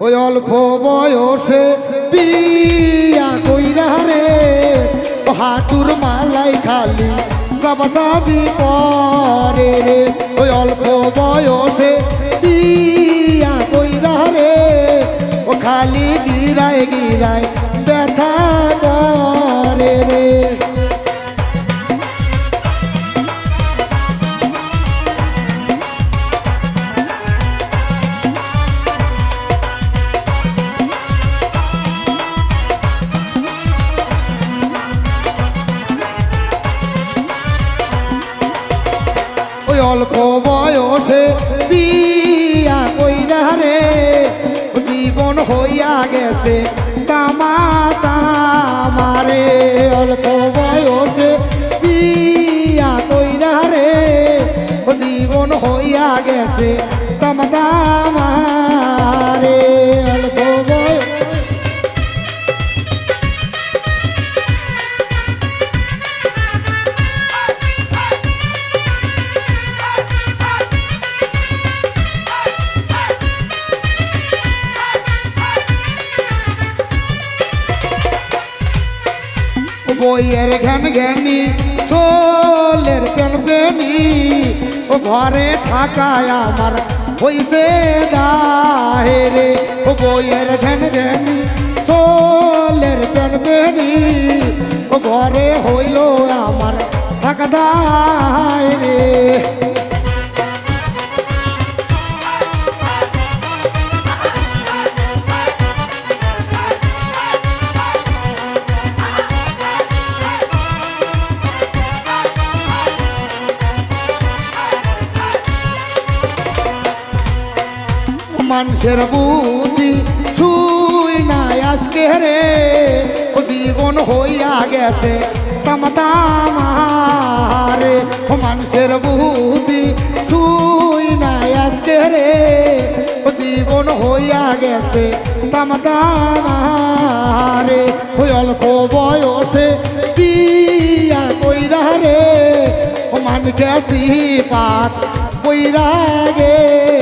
ওই অল্প বয়সে বিয়া কইরা রে হাঁটুর মালাই খালি সাবাসাবি করে রে ওই অল্প বয়সে বিয়া কইরা রে ও খালি গিরায় গিরায় ব্যথা করে রে অল্প বয়সে বিয়া কইরা রে জীবন হইয়া গেছে তামা তামারে অল্প বয়সে বিয়া কইরা রে জীবন হইয়া গেছে তামা তামারে অল্প বয়স বইয়ের ঘ্যান ঘ্যানি চোলের প্রেম প্রেমী ও ঘরে থাকায় আমার হইছে দাহে রে ও বইয়ের ঘ্যান ঘ্যানি চোলের প্রেম প্রেমী ও ঘরে হইল আমার থাকা দায় রে মানুষের বুদ্ধি ছুই নাই আজকে রে ও জীবন হইয়া গেছে তামাতামারে ও মানুষের বুদ্ধি ছুই নাই আজকে রে ও জীবন হইয়া গেছে তামাতামারে ওই অল্প বয়সে বিয়া কইরা রে ও মান গেছি পাত কইরা গে